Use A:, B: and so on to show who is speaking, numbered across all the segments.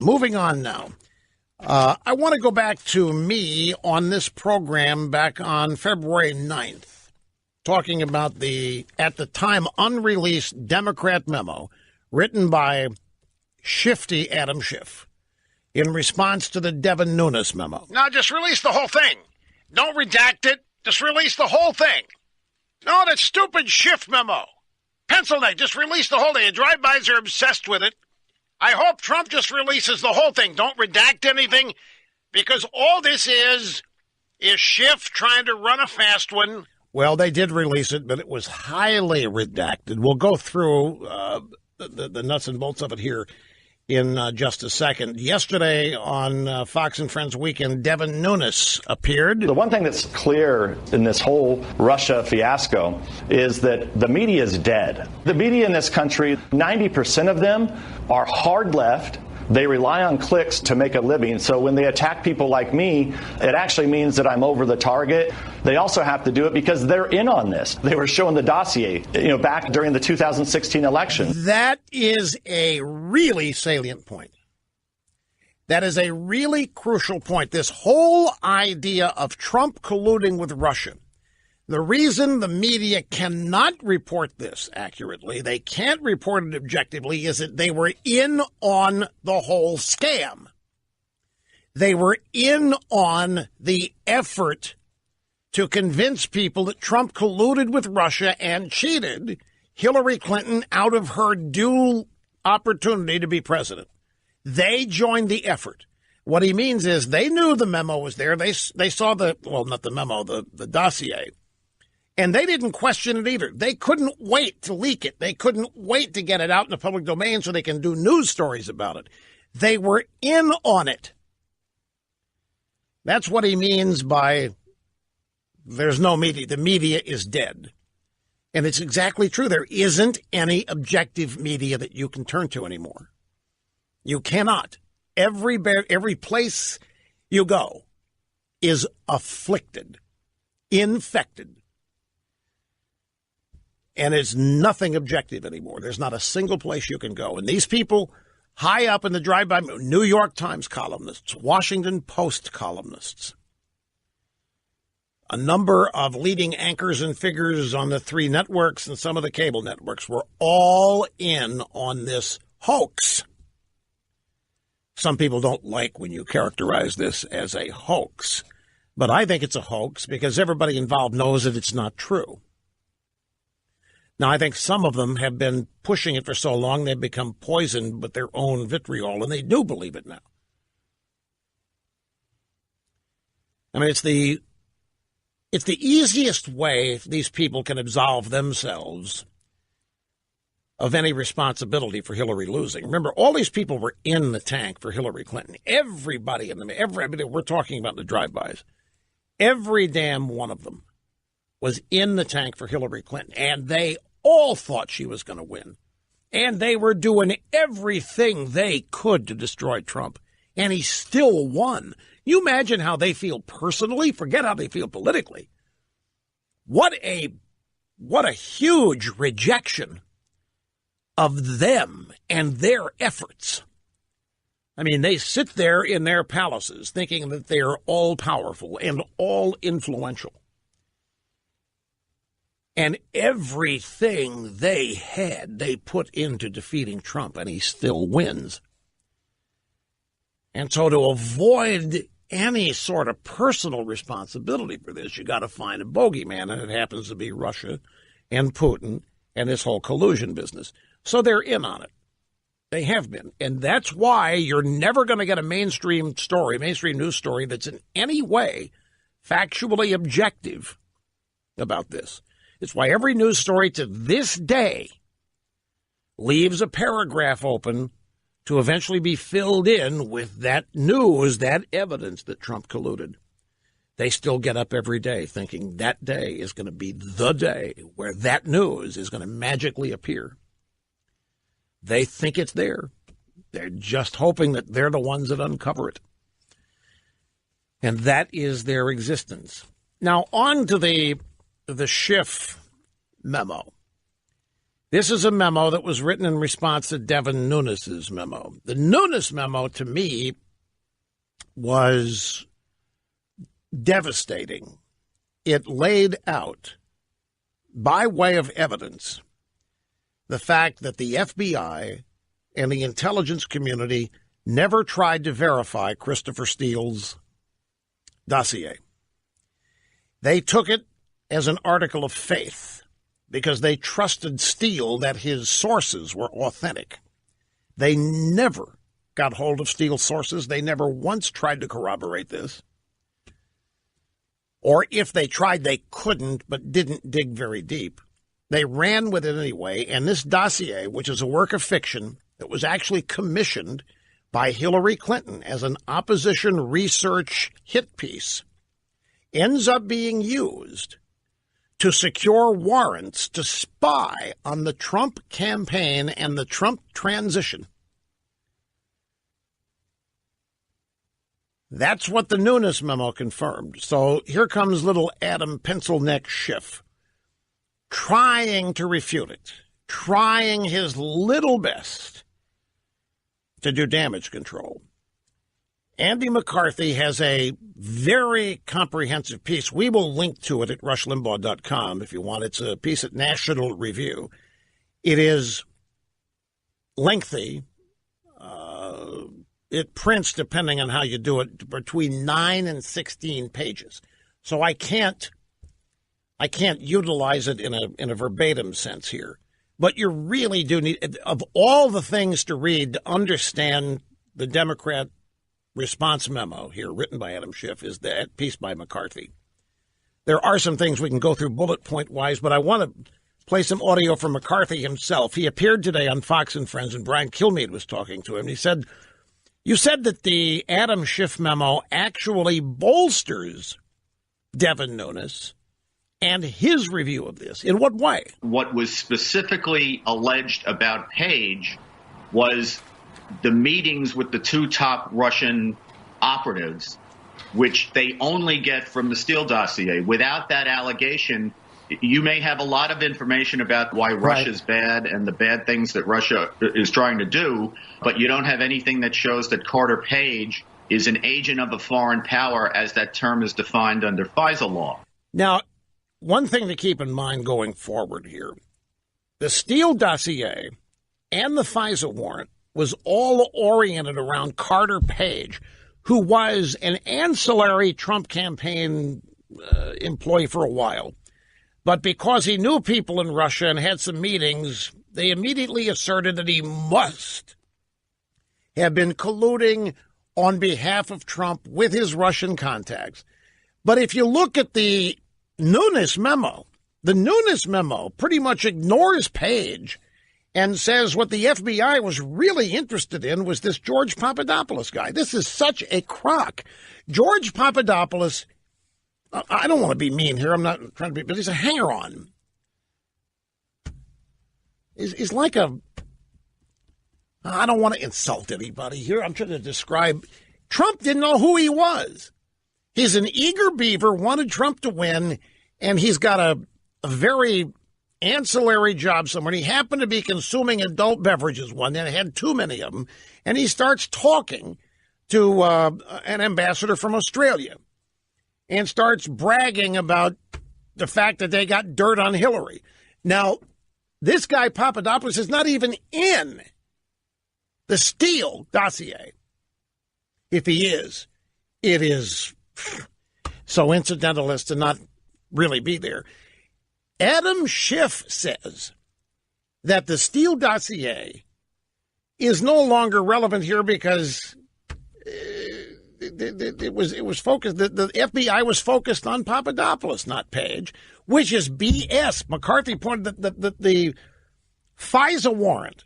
A: Moving on now. I want to go back to me on this program back on February 9th, talking about the, at the time, unreleased Democrat memo written by shifty Adam Schiff in response to the Devin Nunes memo.
B: No, just release the whole thing. Don't redact it. Just release the whole thing. No, that stupid Schiff memo. Pencil neck, just release the whole thing. The drive-bys are obsessed with it. I hope Trump just releases the whole thing. Don't redact anything, because all this is Schiff trying to run a fast one.
A: Well, they did release it, but it was highly redacted. We'll go through the nuts and bolts of it here in just a second. Yesterday on Fox and Friends Weekend, Devin Nunes appeared.
C: The one thing that's clear in this whole Russia fiasco is that the media is dead. The media in this country, 90% of them are hard left. They rely on clicks to make a living. So when they attack people like me, it actually means that I'm over the target. They also have to do it because they're in on this. They were showing the dossier, back during the 2016 election.
A: That is a really salient point. That is a really crucial point. This whole idea of Trump colluding with Russia. The reason the media cannot report this accurately, they can't report it objectively, is that they were in on the whole scam. They were in on the effort to convince people that Trump colluded with Russia and cheated Hillary Clinton out of her due opportunity to be president. They joined the effort. What he means is they knew the memo was there. They saw not the memo, the dossier. And they didn't question it either. They couldn't wait to leak it. They couldn't wait to get it out in the public domain so they can do news stories about it. They were in on it. That's what he means by there's no media. The media is dead. And it's exactly true. There isn't any objective media that you can turn to anymore. You cannot. Every place you go is afflicted, infected. And it's nothing objective anymore. There's not a single place you can go. And these people high up in the drive-by, New York Times columnists, Washington Post columnists, a number of leading anchors and figures on the three networks and some of the cable networks were all in on this hoax. Some people don't like when you characterize this as a hoax, but I think it's a hoax because everybody involved knows that it's not true. Now, I think some of them have been pushing it for so long they've become poisoned with their own vitriol, and they do believe it now. I mean, it's the easiest way these people can absolve themselves of any responsibility for Hillary losing. Remember, all these people were in the tank for Hillary Clinton. Everybody in everybody we're talking about the drive-bys, every damn one of them was in the tank for Hillary Clinton, and they all thought she was going to win. And they were doing everything they could to destroy Trump, and he still won. You imagine how they feel personally? Forget how they feel politically. What a huge rejection of them and their efforts. I mean, they sit there in their palaces thinking that they are all powerful and all influential. And everything they had, they put into defeating Trump, and he still wins. And so to avoid any sort of personal responsibility for this, you got to find a bogeyman, and it happens to be Russia and Putin and this whole collusion business. So they're in on it. They have been. And that's why you're never going to get a mainstream news story that's in any way factually objective about this. It's why every news story to this day leaves a paragraph open to eventually be filled in with that news, that evidence that Trump colluded. They still get up every day thinking that day is going to be the day where that news is going to magically appear. They think it's there. They're just hoping that they're the ones that uncover it. And that is their existence. Now, on to the Schiff memo. This is a memo that was written in response to Devin Nunes's memo. The Nunes memo, to me, was devastating. It laid out, by way of evidence, the fact that the FBI and the intelligence community never tried to verify Christopher Steele's dossier. They took it as an article of faith because they trusted Steele that his sources were authentic. They never got hold of Steele's sources. They never once tried to corroborate this. Or if they tried, they couldn't, but didn't dig very deep. They ran with it anyway, and this dossier, which is a work of fiction that was actually commissioned by Hillary Clinton as an opposition research hit piece, ends up being used to secure warrants to spy on the Trump campaign and the Trump transition. That's what the Nunes memo confirmed. So here comes little Adam Pencil-Neck Schiff trying to refute it, trying his little best to do damage control. Andy McCarthy has a very comprehensive piece. We will link to it at rushlimbaugh.com if you want. It's a piece at National Review. It is lengthy. It prints, depending on how you do it, between 9 and 16 pages. So I can't utilize it in a verbatim sense here. But you really do need, of all the things to read to understand the Democrat response memo here, written by Adam Schiff, is that piece by McCarthy. There are some things we can go through bullet point wise, but I want to play some audio from McCarthy himself. He appeared today on Fox and Friends, and Brian Kilmeade was talking to him. He said, "You said that the Adam Schiff memo actually bolsters Devin Nunes and his review of this. In what way?"
D: What was specifically alleged about Page was the meetings with the two top Russian operatives, which they only get from the Steele dossier. Without that allegation, you may have a lot of information about why Russia's bad and the bad things that Russia is trying to do, but you don't have anything that shows that Carter Page is an agent of a foreign power as that term is defined under FISA law.
A: Now, one thing to keep in mind going forward here, the Steele dossier and the FISA warrant was all oriented around Carter Page, who was an ancillary Trump campaign employee for a while. But because he knew people in Russia and had some meetings, they immediately asserted that he must have been colluding on behalf of Trump with his Russian contacts. But if you look at the Nunes memo pretty much ignores Page and says what the FBI was really interested in was this George Papadopoulos guy. This is such a crock. George Papadopoulos, I don't want to be mean here. I'm not trying to be, but he's a hanger-on. He's like I don't want to insult anybody here. I'm trying to describe. Trump didn't know who he was. He's an eager beaver, wanted Trump to win, and he's got a very ancillary job somewhere. He happened to be consuming adult beverages one day, and had too many of them, and he starts talking to an ambassador from Australia and starts bragging about the fact that they got dirt on Hillary. Now, this guy Papadopoulos is not even in the Steele dossier. If he is, it is so incidental as to not really be there. Adam Schiff says that the Steele dossier is no longer relevant here because it was focused. The FBI was focused on Papadopoulos, not Page, which is BS. McCarthy pointed that the FISA warrant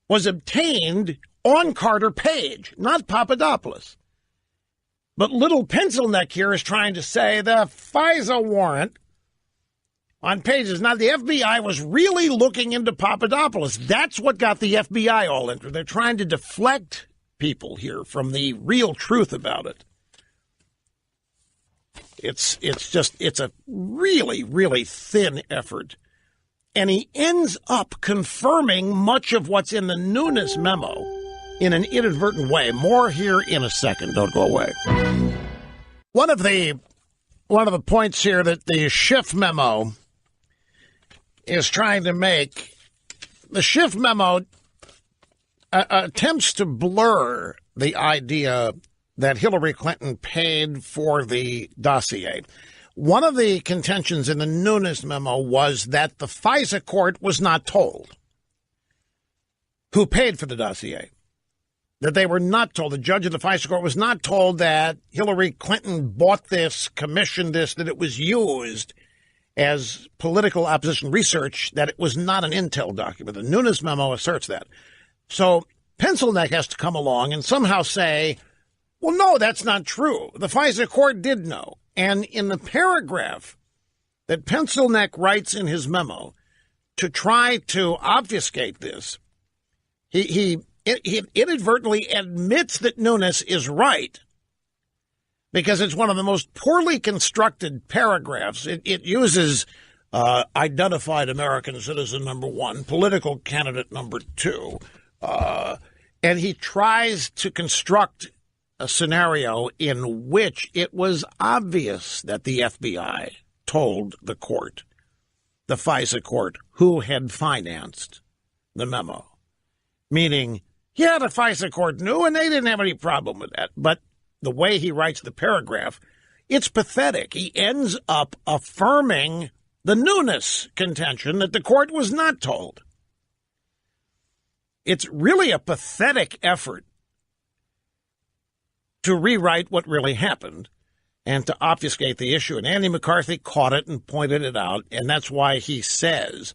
A: was obtained on Carter Page, not Papadopoulos. But little Pencil-Neck here is trying to say the FISA warrant on Page is not. The FBI was really looking into Papadopoulos. That's what got the FBI all into. They're trying to deflect people here from the real truth about it. It's a really, really thin effort. And he ends up confirming much of what's in the Nunes memo in an inadvertent way. More here in a second. Don't go away. One of the points here that the Schiff memo is trying to make, the Schiff memo attempts to blur the idea that Hillary Clinton paid for the dossier. One of the contentions in the Nunes memo was that the FISA court was not told who paid for the dossier. That they were not told, the judge of the FISA court was not told that Hillary Clinton bought this, commissioned this, that it was used as political opposition research, that it was not an intel document. The Nunes memo asserts that. So Pencil Neck has to come along and somehow say, well, no, that's not true. The FISA court did know. And in the paragraph that Pencil Neck writes in his memo to try to obfuscate this, he inadvertently admits that Nunes is right because it's one of the most poorly constructed paragraphs. It uses identified American citizen number 1, political candidate number 2, and he tries to construct a scenario in which it was obvious that the FBI told the court, the FISA court, who had financed the memo. Meaning, yeah, the FISA court knew and they didn't have any problem with that. But the way he writes the paragraph, it's pathetic. He ends up affirming the Nunes contention that the court was not told. It's really a pathetic effort to rewrite what really happened and to obfuscate the issue. And Andy McCarthy caught it and pointed it out, and that's why he says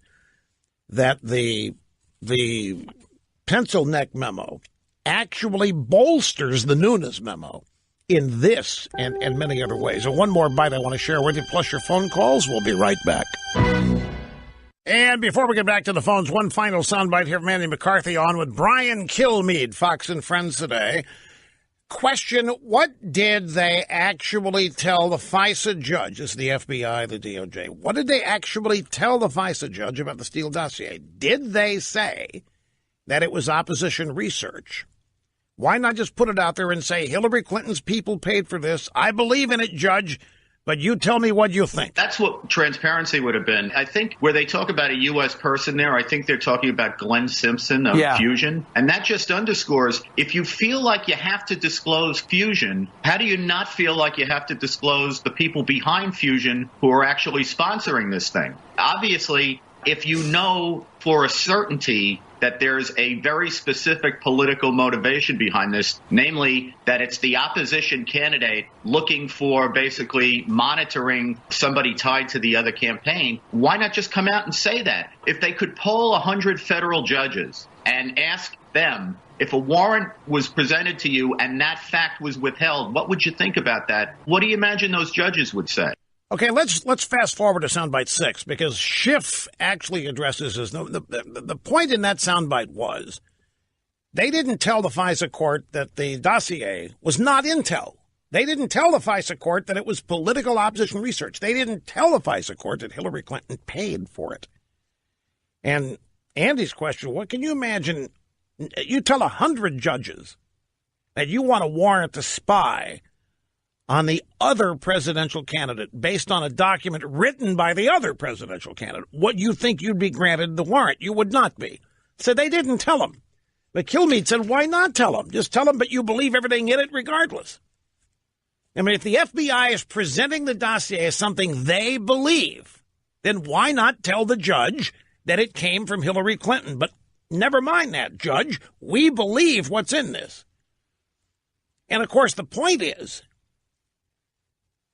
A: that the Pencil Neck memo actually bolsters the Nunes memo in this and many other ways. So one more bite I want to share with you, plus your phone calls. We'll be right back. And before we get back to the phones, one final soundbite here from Andy McCarthy on with Brian Kilmeade, Fox and Friends today. Question, what did they actually tell the FISA judge? This is the FBI, the DOJ. What did they actually tell the FISA judge about the Steele dossier? Did they say that it was opposition research? Why not just put it out there and say, Hillary Clinton's people paid for this. I believe in it, Judge, but you tell me what you think.
D: That's what transparency would have been. I think where they talk about a U.S. person there, I think they're talking about Glenn Simpson of Fusion. And that just underscores, if you feel like you have to disclose Fusion, how do you not feel like you have to disclose the people behind Fusion who are actually sponsoring this thing? Obviously, if you know for a certainty that there's a very specific political motivation behind this, namely that it's the opposition candidate looking for basically monitoring somebody tied to the other campaign, why not just come out and say that? If they could poll 100 federal judges and ask them, if a warrant was presented to you and that fact was withheld, what would you think about that? What do you imagine those judges would say?
A: Okay, let's fast forward to soundbite 6, because Schiff actually addresses this. The point in that soundbite was they didn't tell the FISA court that the dossier was not intel. They didn't tell the FISA court that it was political opposition research. They didn't tell the FISA court that Hillary Clinton paid for it. And Andy's question, what can you imagine? You tell 100 judges that you want a warrant to spy on the other presidential candidate based on a document written by the other presidential candidate. What you think you'd be granted the warrant? You would not be. So they didn't tell him. But Kilmeade said, why not tell him? Just tell him, but you believe everything in it regardless. I mean, if the FBI is presenting the dossier as something they believe, then why not tell the judge that it came from Hillary Clinton? But never mind that, Judge. We believe what's in this. And, of course, the point is,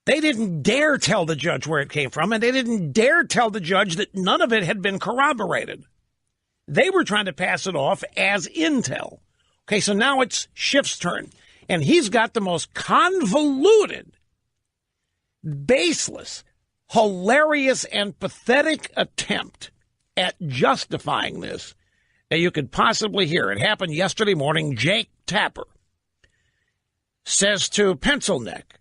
A: they didn't dare tell the judge where it came from, and they didn't dare tell the judge that none of it had been corroborated. They were trying to pass it off as intel. Okay, so now it's Schiff's turn, and he's got the most convoluted, baseless, hilarious, and pathetic attempt at justifying this that you could possibly hear. It happened yesterday morning. Jake Tapper says to Pencil Neck,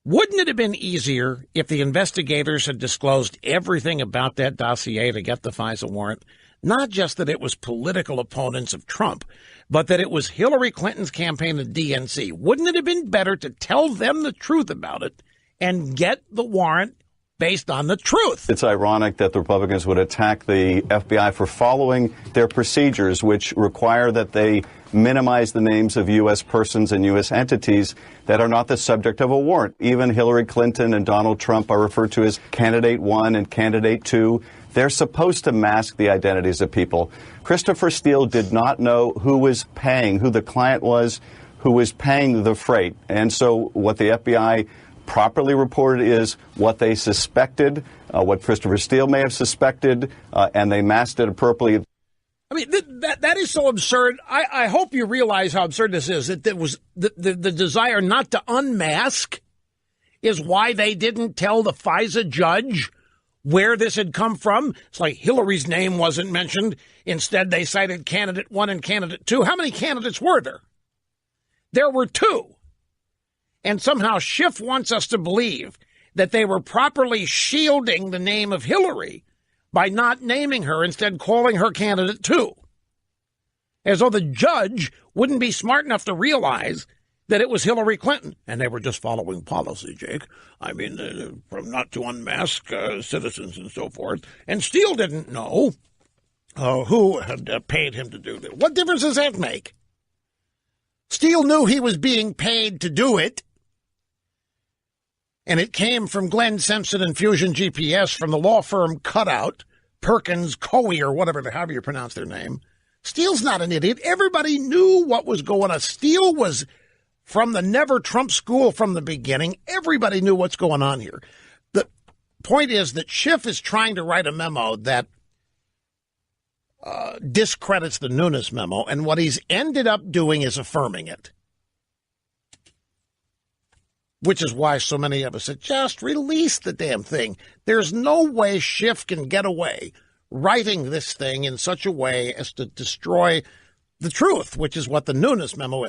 A: Wouldn't it have been easier if the investigators had disclosed everything about that dossier to get the FISA warrant? Not just that it was political opponents of Trump, but that it was Hillary Clinton's campaign and DNC. Wouldn't it have been better to tell them the truth about it and get the warrant based on the truth?
E: It's ironic that the Republicans would attack the FBI for following their procedures, which require that they minimize the names of U.S. persons and U.S. entities that are not the subject of a warrant. Even Hillary Clinton and Donald Trump are referred to as Candidate 1 and Candidate 2. They're supposed to mask the identities of people. Christopher Steele did not know who was paying, who the client was, who was paying the freight. And so what the FBI properly reported is what they suspected, what Christopher Steele may have suspected, and they masked it appropriately.
A: I mean, that is so absurd. I hope you realize how absurd this is, that it was the desire not to unmask is why they didn't tell the FISA judge where this had come from. It's like Hillary's name wasn't mentioned. Instead, they cited Candidate 1 and Candidate 2. How many candidates were there? There were 2. And somehow Schiff wants us to believe that they were properly shielding the name of Hillary by not naming her, instead calling her Candidate 2. As though the judge wouldn't be smart enough to realize that it was Hillary Clinton. And they were just following policy, Jake. I mean, from not to unmask citizens and so forth. And Steele didn't know who had paid him to do this. What difference does that make? Steele knew he was being paid to do it. And it came from Glenn Simpson and Fusion GPS from the law firm Cutout, Perkins, Coie, or whatever, however you pronounce their name. Steele's not an idiot. Everybody knew what was going on. Steele was from the Never Trump school from the beginning. Everybody knew what's going on here. The point is that Schiff is trying to write a memo that discredits the Nunes memo, and what he's ended up doing is affirming it. Which is why so many of us said, just release the damn thing. There's no way Schiff can get away writing this thing in such a way as to destroy the truth, which is what the Nunes memo is.